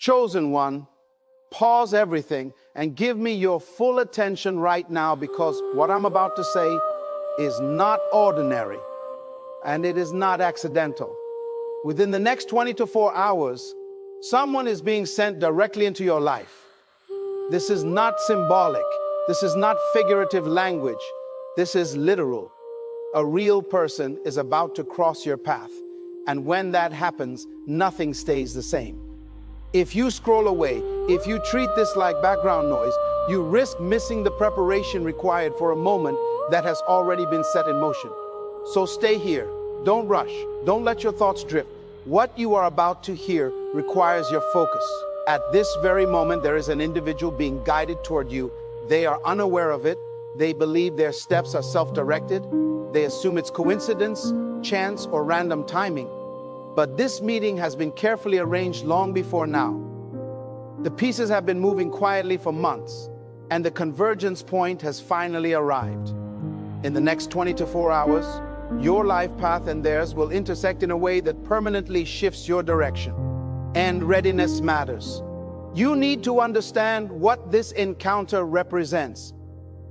Chosen one, pause everything and give me your full attention right now, because what I'm about to say is not ordinary and it is not accidental. Within the next 24 hours, someone is being sent directly into your life. This is not symbolic. This is not figurative language. This is literal. A real person is about to cross your path. And when that happens, nothing stays the same. If you scroll away, if you treat this like background noise, you risk missing the preparation required for a moment that has already been set in motion. So stay here. Don't rush. Don't let your thoughts drift. What you are about to hear requires your focus. At this very moment, there is an individual being guided toward you. They are unaware of it. They believe their steps are self-directed. They assume it's coincidence, chance, or random timing. But this meeting has been carefully arranged long before now. The pieces have been moving quietly for months, and the convergence point has finally arrived. In the next 24 hours, your life path and theirs will intersect in a way that permanently shifts your direction. And readiness matters. You need to understand what this encounter represents.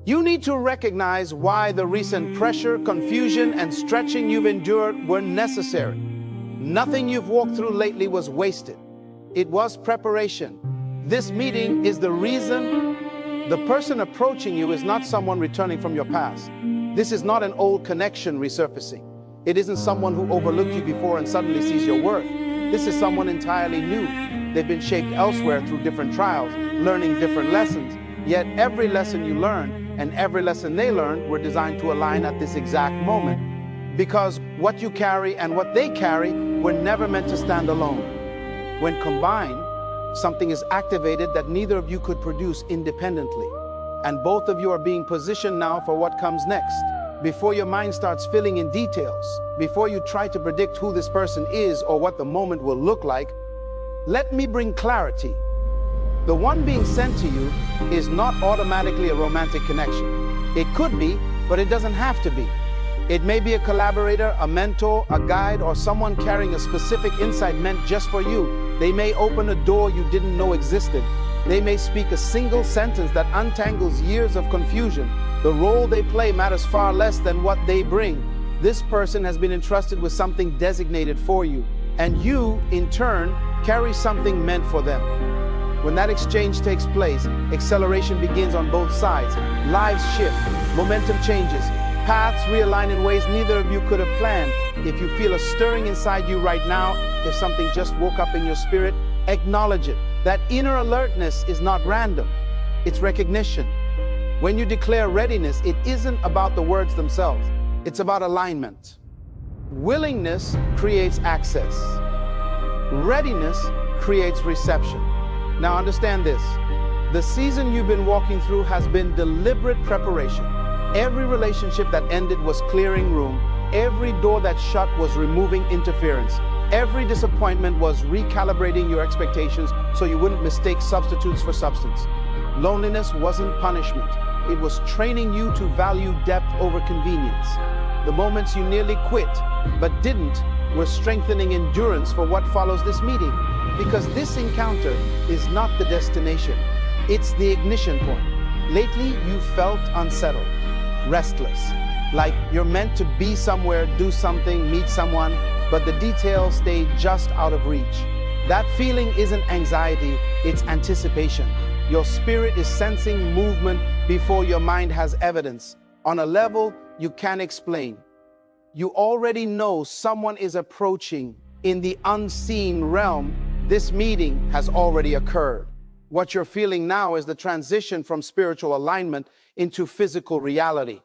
You need to recognize why the recent pressure, confusion, and stretching you've endured were necessary. Nothing you've walked through lately was wasted. It was preparation. This meeting is the reason. The person approaching you is not someone returning from your past. This is not an old connection resurfacing. It isn't someone who overlooked you before and suddenly sees your worth. This is someone entirely new. They've been shaped elsewhere through different trials, learning different lessons. Yet every lesson you learned and every lesson they learned were designed to align at this exact moment. Because what you carry and what they carry were never meant to stand alone. When combined, something is activated that neither of you could produce independently. And both of you are being positioned now for what comes next. Before your mind starts filling in details, before you try to predict who this person is or what the moment will look like, let me bring clarity. The one being sent to you is not automatically a romantic connection. It could be, but it doesn't have to be. It may be a collaborator, a mentor, a guide, or someone carrying a specific insight meant just for you. They may open a door you didn't know existed. They may speak a single sentence that untangles years of confusion. The role they play matters far less than what they bring. This person has been entrusted with something designated for you, and you, in turn, carry something meant for them. When that exchange takes place, acceleration begins on both sides. Lives shift, momentum changes, paths realign in ways neither of you could have planned. If you feel a stirring inside you right now, if something just woke up in your spirit, acknowledge it. That inner alertness is not random, it's recognition. When you declare readiness, it isn't about the words themselves, it's about alignment. Willingness creates access. Readiness creates reception. Now understand this. The season you've been walking through has been deliberate preparation. Every relationship that ended was clearing room. Every door that shut was removing interference. Every disappointment was recalibrating your expectations so you wouldn't mistake substitutes for substance. Loneliness wasn't punishment. It was training you to value depth over convenience. The moments you nearly quit, but didn't, were strengthening endurance for what follows this meeting. Because this encounter is not the destination, it's the ignition point. Lately, you felt unsettled, restless, like you're meant to be somewhere, do something, meet someone, but the details stay just out of reach. That feeling isn't anxiety, it's anticipation. Your spirit is sensing movement before your mind has evidence, on a level you can't explain. You already know someone is approaching. In the unseen realm, this meeting has already occurred. What you're feeling now is the transition from spiritual alignment into physical reality.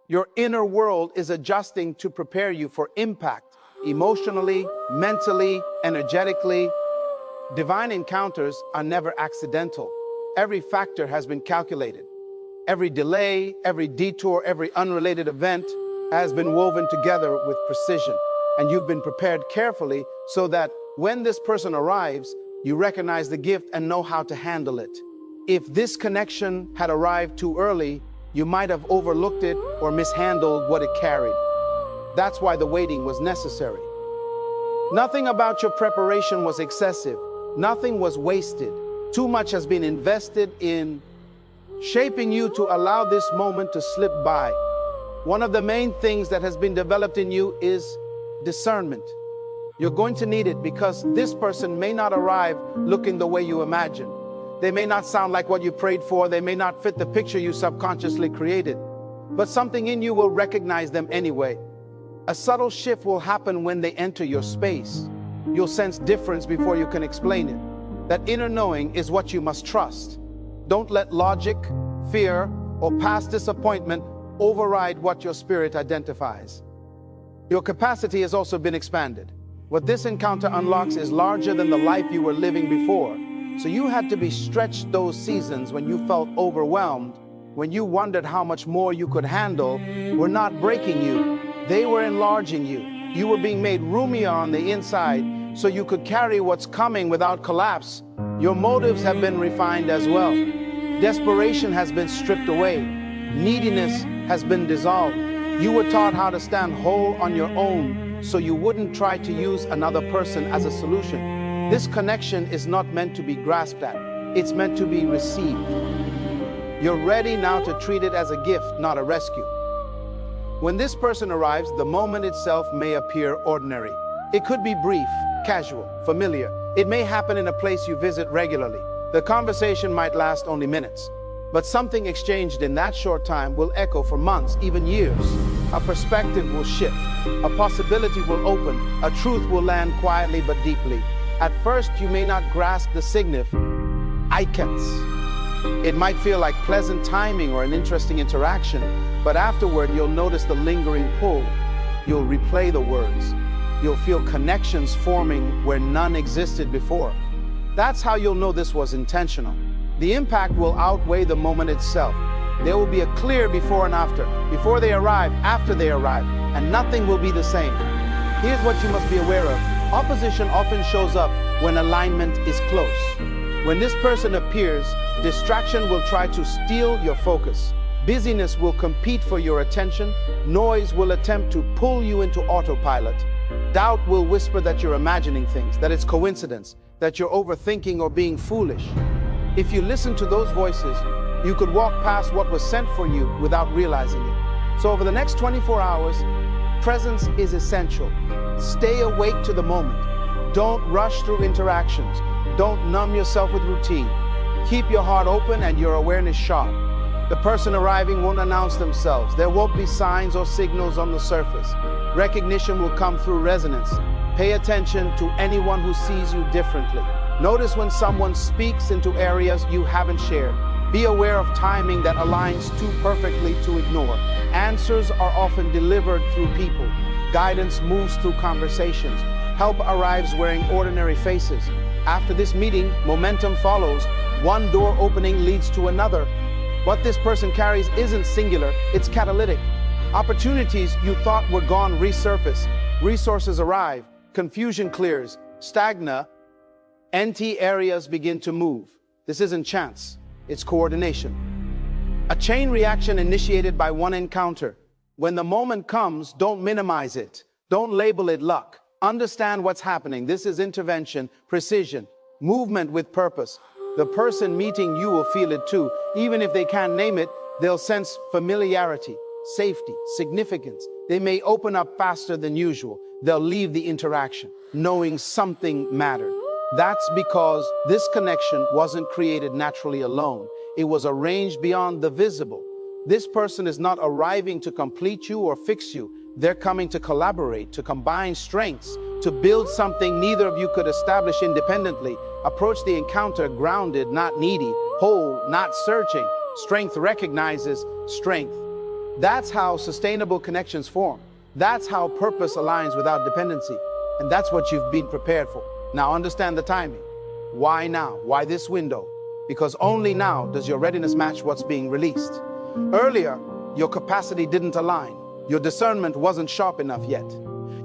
Your inner world is adjusting to prepare you for impact, emotionally, mentally, energetically. Divine encounters are never accidental. Every factor has been calculated. Every delay, every detour, every unrelated event has been woven together with precision. And you've been prepared carefully so that when this person arrives, you recognize the gift and know how to handle it. If this connection had arrived too early, you might have overlooked it or mishandled what it carried. That's why the waiting was necessary. Nothing about your preparation was excessive. Nothing was wasted. Too much has been invested in shaping you to allow this moment to slip by. One of the main things that has been developed in you is discernment. You're going to need it because this person may not arrive looking the way you imagine. They may not sound like what you prayed for. They may not fit the picture you subconsciously created. But something in you will recognize them anyway. A subtle shift will happen when they enter your space. You'll sense difference before you can explain it. That inner knowing is what you must trust. Don't let logic, fear, or past disappointment override what your spirit identifies. Your capacity has also been expanded. What this encounter unlocks is larger than the life you were living before. So you had to be stretched those seasons when you felt overwhelmed, when you wondered how much more you could handle, were not breaking you. They were enlarging you. You were being made roomier on the inside so you could carry what's coming without collapse. Your motives have been refined as well. Desperation has been stripped away. Neediness has been dissolved. You were taught how to stand whole on your own so you wouldn't try to use another person as a solution. This connection is not meant to be grasped at. It's meant to be received. You're ready now to treat it as a gift, not a rescue. When this person arrives, the moment itself may appear ordinary. It could be brief, casual, familiar. It may happen in a place you visit regularly. The conversation might last only minutes. But something exchanged in that short time will echo for months, even years. A perspective will shift. A possibility will open. A truth will land quietly but deeply. At first, you may not grasp the significance. It might feel like pleasant timing or an interesting interaction, but afterward, you'll notice the lingering pull. You'll replay the words. You'll feel connections forming where none existed before. That's how you'll know this was intentional. The impact will outweigh the moment itself. There will be a clear before and after. Before they arrive, after they arrive, and nothing will be the same. Here's what you must be aware of. Opposition often shows up when alignment is close. When this person appears, distraction will try to steal your focus. Busyness will compete for your attention. Noise will attempt to pull you into autopilot. Doubt will whisper that you're imagining things, that it's coincidence, that you're overthinking or being foolish. If you listen to those voices, you could walk past what was sent for you without realizing it. So over the next 24 hours, presence is essential. Stay awake to the moment. Don't rush through interactions. Don't numb yourself with routine. Keep your heart open and your awareness sharp. The person arriving won't announce themselves. There won't be signs or signals on the surface. Recognition will come through resonance. Pay attention to anyone who sees you differently. Notice when someone speaks into areas you haven't shared. Be aware of timing that aligns too perfectly to ignore. Answers are often delivered through people. Guidance moves through conversations. Help arrives wearing ordinary faces. After this meeting, momentum follows. One door opening leads to another. What this person carries isn't singular, it's catalytic. Opportunities you thought were gone resurface. Resources arrive. Confusion clears. Empty areas begin to move. This isn't chance, it's coordination. A chain reaction initiated by one encounter. When the moment comes, don't minimize it. Don't label it luck. Understand what's happening. This is intervention, precision, movement with purpose. The person meeting you will feel it too. Even if they can't name it, they'll sense familiarity, safety, significance. They may open up faster than usual. They'll leave the interaction, knowing something mattered. That's because this connection wasn't created naturally alone. It was arranged beyond the visible. This person is not arriving to complete you or fix you. They're coming to collaborate, to combine strengths, to build something neither of you could establish independently. Approach the encounter grounded, not needy, whole, not searching. Strength recognizes strength. That's how sustainable connections form. That's how purpose aligns without dependency. And that's what you've been prepared for. Now understand the timing. Why now? Why this window? Because only now does your readiness match what's being released. Earlier, your capacity didn't align. Your discernment wasn't sharp enough yet.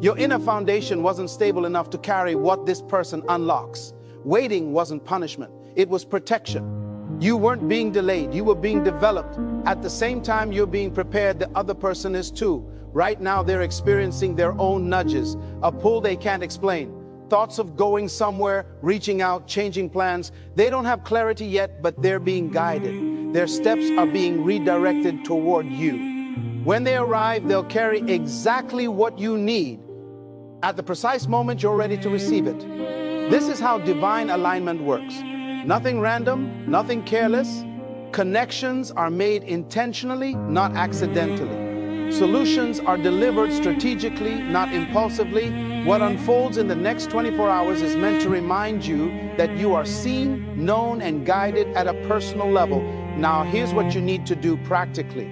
Your inner foundation wasn't stable enough to carry what this person unlocks. Waiting wasn't punishment. It was protection. You weren't being delayed. You were being developed. At the same time you're being prepared, the other person is too. Right now they're experiencing their own nudges, a pull they can't explain. thoughts of going somewhere, reaching out, changing plans. They don't have clarity yet, but they're being guided. Their steps are being redirected toward you. When they arrive, they'll carry exactly what you need at the precise moment you're ready to receive it. This is how divine alignment works. Nothing random, nothing careless. Connections are made intentionally, not accidentally. Solutions are delivered strategically, not impulsively. What unfolds in the next 24 hours is meant to remind you that you are seen, known, and guided at a personal level. Now, here's what you need to do practically.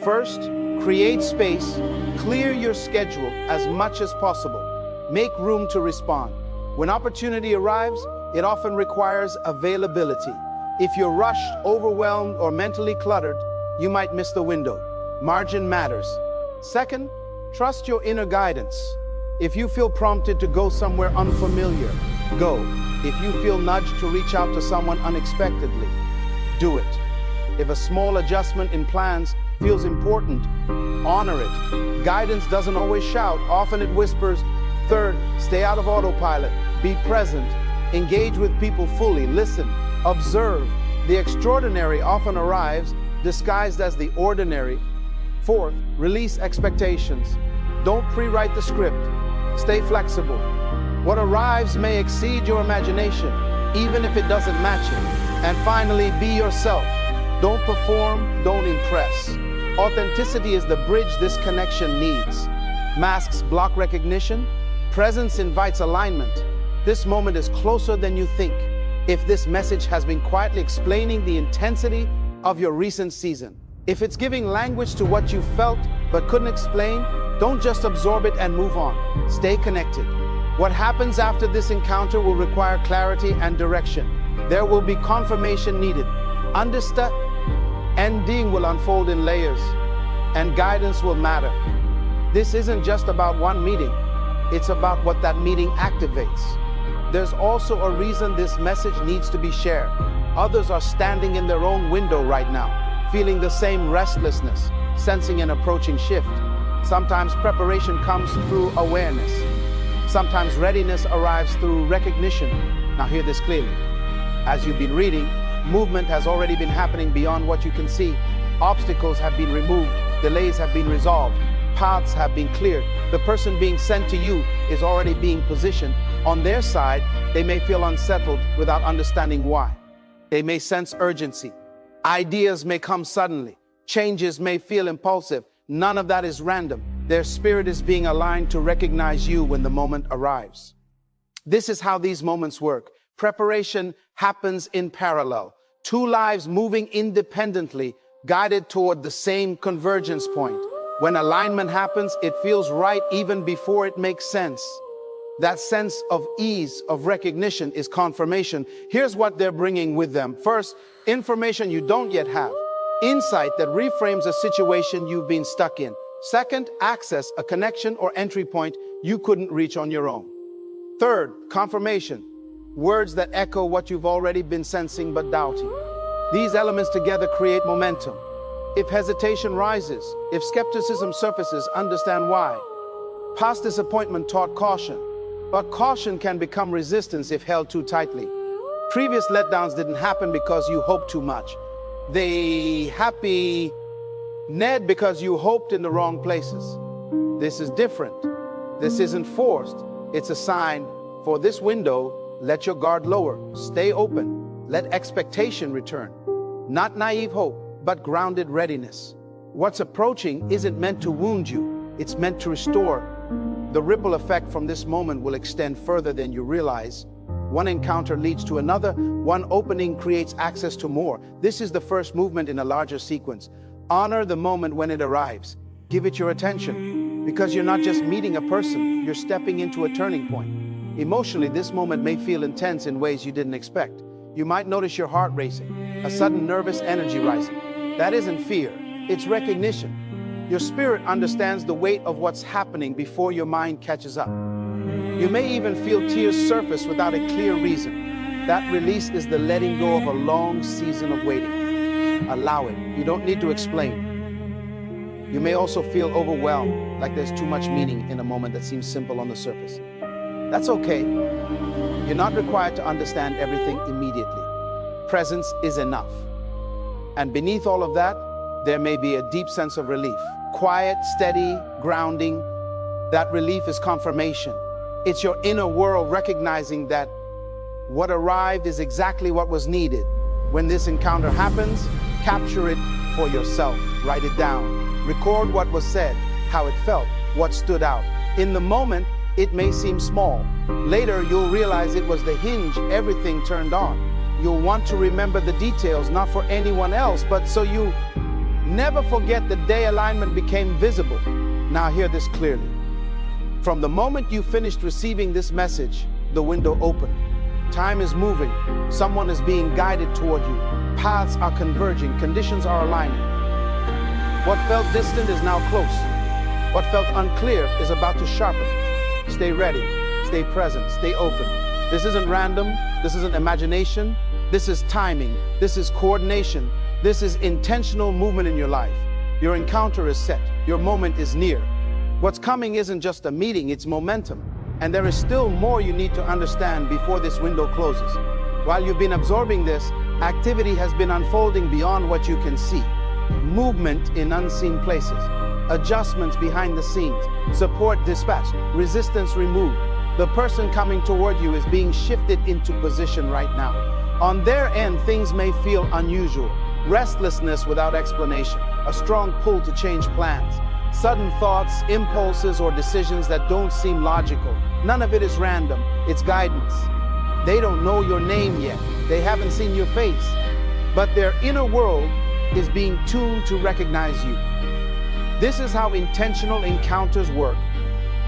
First, create space, clear your schedule as much as possible. Make room to respond. When opportunity arrives, it often requires availability. If you're rushed, overwhelmed, or mentally cluttered, you might miss the window. Margin matters. Second, trust your inner guidance. If you feel prompted to go somewhere unfamiliar, go. If you feel nudged to reach out to someone unexpectedly, do it. If a small adjustment in plans feels important, honor it. Guidance doesn't always shout, often it whispers. Third, stay out of autopilot. Be present. Engage with people fully. Listen. Observe. The extraordinary often arrives disguised as the ordinary. Fourth, release expectations. Don't pre-write the script. Stay flexible. What arrives may exceed your imagination, even if it doesn't match it. And finally, be yourself. Don't perform, don't impress. Authenticity is the bridge this connection needs. Masks block recognition. Presence invites alignment. This moment is closer than you think. If this message has been quietly explaining the intensity of your recent season, if it's giving language to what you felt but couldn't explain, don't just absorb it and move on. Stay connected. What happens after this encounter will require clarity and direction. There will be confirmation needed. Ending will unfold in layers, and guidance will matter. This isn't just about one meeting. It's about what that meeting activates. There's also a reason this message needs to be shared. Others are standing in their own window right now, feeling the same restlessness, sensing an approaching shift. Sometimes preparation comes through awareness. Sometimes readiness arrives through recognition. Now hear this clearly. As you've been reading, movement has already been happening beyond what you can see. Obstacles have been removed. Delays have been resolved. Paths have been cleared. The person being sent to you is already being positioned. On their side, they may feel unsettled without understanding why. They may sense urgency. Ideas may come suddenly. Changes may feel impulsive. None of that is random. Their spirit is being aligned to recognize you when the moment arrives. This is how these moments work. Preparation happens in parallel. Two lives moving independently, guided toward the same convergence point. When alignment happens, it feels right even before it makes sense. That sense of ease, of recognition, is confirmation. Here's what they're bringing with them. First, information you don't yet have. Insight that reframes a situation you've been stuck in. Second, access, a connection or entry point you couldn't reach on your own. Third, confirmation. Words that echo what you've already been sensing but doubting. These elements together create momentum. If hesitation rises, if skepticism surfaces, understand why. Past disappointment taught caution, but caution can become resistance if held too tightly. Previous letdowns didn't happen because you hoped too much. They happened because you hoped in the wrong places. This is different. This isn't forced. It's a sign. For this window, let your guard lower. Stay open. Let expectation return. Not naive hope, but grounded readiness. What's approaching isn't meant to wound you. It's meant to restore. The ripple effect from this moment will extend further than you realize. One encounter leads to another. One opening creates access to more. This is the first movement in a larger sequence. Honor the moment when it arrives. Give it your attention, because you're not just meeting a person, you're stepping into a turning point. Emotionally, this moment may feel intense in ways you didn't expect. You might notice your heart racing, a sudden nervous energy rising. That isn't fear, it's recognition. Your spirit understands the weight of what's happening before your mind catches up. You may even feel tears surface without a clear reason. That release is the letting go of a long season of waiting. Allow it. You don't need to explain. You may also feel overwhelmed, like there's too much meaning in a moment that seems simple on the surface. That's okay. You're not required to understand everything immediately. Presence is enough. And beneath all of that, there may be a deep sense of relief. Quiet, steady, grounding. That relief is confirmation. It's your inner world recognizing that what arrived is exactly what was needed. When this encounter happens, capture it for yourself. Write it down. Record what was said, how it felt, what stood out. In the moment, it may seem small. Later, you'll realize it was the hinge everything turned on. You'll want to remember the details, not for anyone else, but so you never forget the day alignment became visible. Now hear this clearly. From the moment you finished receiving this message, the window opened. Time is moving. Someone is being guided toward you. Paths are converging. Conditions are aligning. What felt distant is now close. What felt unclear is about to sharpen. Stay ready. Stay present. Stay open. This isn't random. This isn't imagination. This is timing. This is coordination. This is intentional movement in your life. Your encounter is set. Your moment is near. What's coming isn't just a meeting, it's momentum. And there is still more you need to understand before this window closes. While you've been absorbing this, activity has been unfolding beyond what you can see. Movement in unseen places. Adjustments behind the scenes. Support dispatched. Resistance removed. The person coming toward you is being shifted into position right now. On their end, things may feel unusual. Restlessness without explanation. A strong pull to change plans. Sudden thoughts, impulses, or decisions that don't seem logical. None of it is random. It's guidance. They don't know your name yet. They haven't seen your face. But their inner world is being tuned to recognize you. This is how intentional encounters work.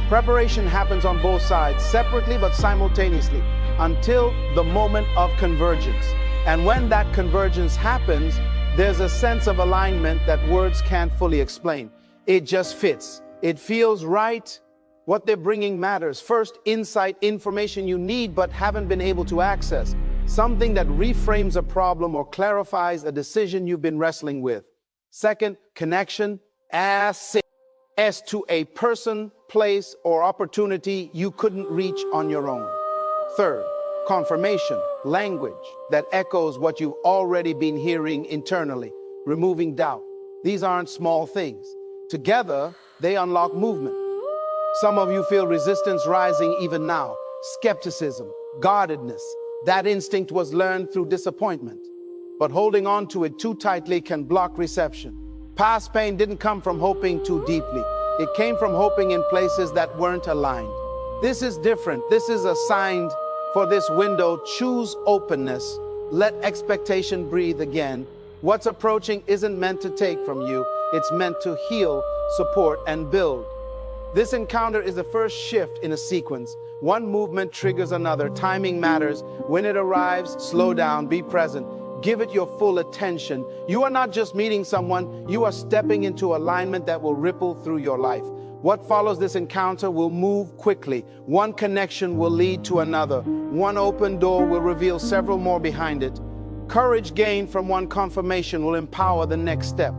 Preparation happens on both sides, separately but simultaneously, until the moment of convergence. And when that convergence happens, there's a sense of alignment that words can't fully explain. It just fits. It feels right. What they're bringing matters. First, insight, information you need but haven't been able to access. Something that reframes a problem or clarifies a decision you've been wrestling with. Second, connection, as to a person, place, or opportunity you couldn't reach on your own. Third, confirmation, language that echoes what you've already been hearing internally, removing doubt. These aren't small things. Together, they unlock movement. Some of you feel resistance rising even now. Skepticism, guardedness. That instinct was learned through disappointment. But holding on to it too tightly can block reception. Past pain didn't come from hoping too deeply. It came from hoping in places that weren't aligned. This is different. This is assigned for this window. Choose openness. Let expectation breathe again. What's approaching isn't meant to take from you. It's meant to heal, support, and build. This encounter is the first shift in a sequence. One movement triggers another. Timing matters. When it arrives, slow down, be present. Give it your full attention. You are not just meeting someone, you are stepping into alignment that will ripple through your life. What follows this encounter will move quickly. One connection will lead to another. One open door will reveal several more behind it. Courage gained from one confirmation will empower the next step.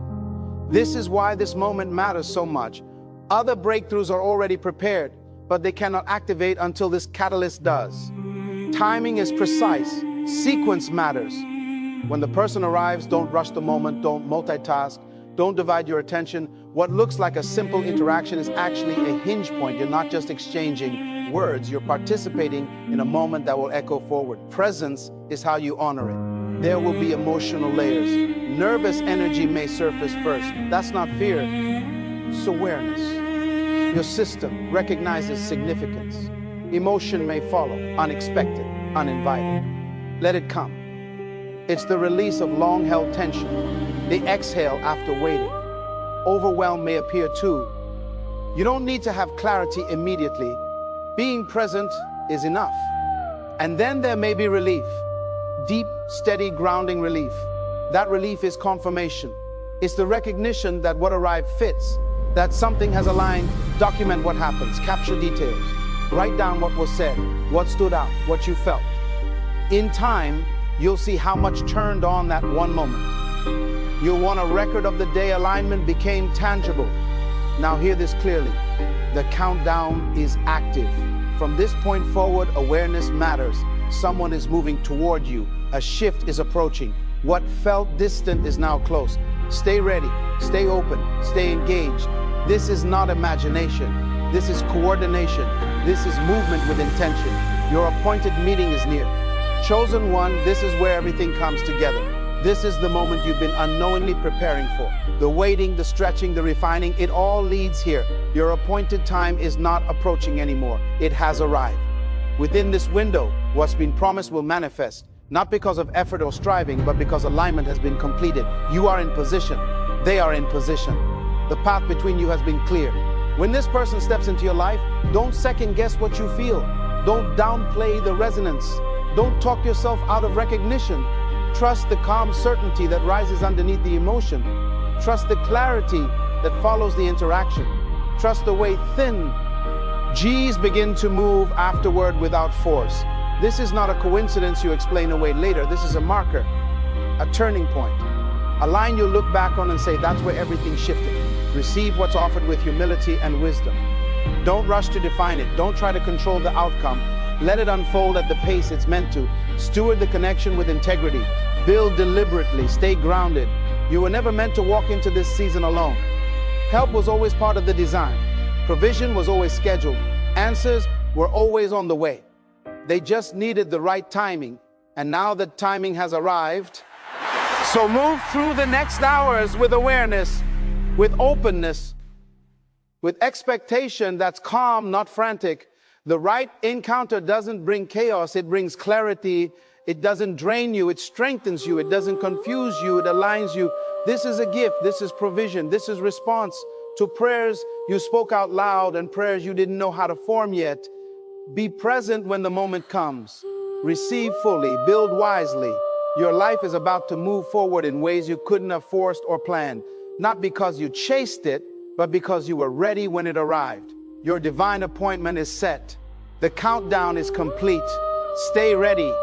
This is why this moment matters so much. Other breakthroughs are already prepared, but they cannot activate until this catalyst does. Timing is precise. Sequence matters. When the person arrives, don't rush the moment, don't multitask, don't divide your attention. What looks like a simple interaction is actually a hinge point. You're not just exchanging words, you're participating in a moment that will echo forward. Presence is how you honor it. There will be emotional layers. Nervous energy may surface first. That's not fear, it's awareness. Your system recognizes significance. Emotion may follow, unexpected, uninvited. Let it come. It's the release of long-held tension, the exhale after waiting. Overwhelm may appear too. You don't need to have clarity immediately. Being present is enough. And then there may be relief. Deep, steady, grounding relief. That relief is confirmation. It's the recognition that what arrived fits, that something has aligned. Document what happens, capture details. Write down what was said, what stood out, what you felt. In time, you'll see how much turned on that one moment. You'll want a record of the day alignment became tangible. Now hear this clearly. The countdown is active. From this point forward, awareness matters. Someone is moving toward you. A shift is approaching. What felt distant is now close. Stay ready, stay open, stay engaged. This is not imagination. This is coordination. This is movement with intention. Your appointed meeting is near. Chosen one, this is where everything comes together. This is the moment you've been unknowingly preparing for. The waiting, the stretching, the refining, it all leads here. Your appointed time is not approaching anymore. It has arrived. Within this window, what's been promised will manifest, not because of effort or striving, but because alignment has been completed. You are in position. They are in position. The path between you has been cleared. When this person steps into your life, don't second guess what you feel. Don't downplay the resonance. Don't talk yourself out of recognition. Trust the calm certainty that rises underneath the emotion. Trust the clarity that follows the interaction. Trust the way thin G's begin to move afterward without force. This is not a coincidence you explain away later. This is a marker, a turning point, a line you'll look back on and say, that's where everything shifted. Receive what's offered with humility and wisdom. Don't rush to define it. Don't try to control the outcome. Let it unfold at the pace it's meant to. Steward the connection with integrity. Build deliberately. Stay grounded. You were never meant to walk into this season alone. Help was always part of the design. Provision was always scheduled. Answers were always on the way. They just needed the right timing. And now that timing has arrived. So move through the next hours with awareness, with openness, with expectation that's calm, not frantic. The right encounter doesn't bring chaos, it brings clarity. It doesn't drain you, it strengthens you. It doesn't confuse you, it aligns you. This is a gift, this is provision, this is response to prayers you spoke out loud and prayers you didn't know how to form yet. Be present when the moment comes. Receive fully, build wisely. Your life is about to move forward in ways you couldn't have forced or planned. Not because you chased it, but because you were ready when it arrived. Your divine appointment is set. The countdown is complete. Stay ready.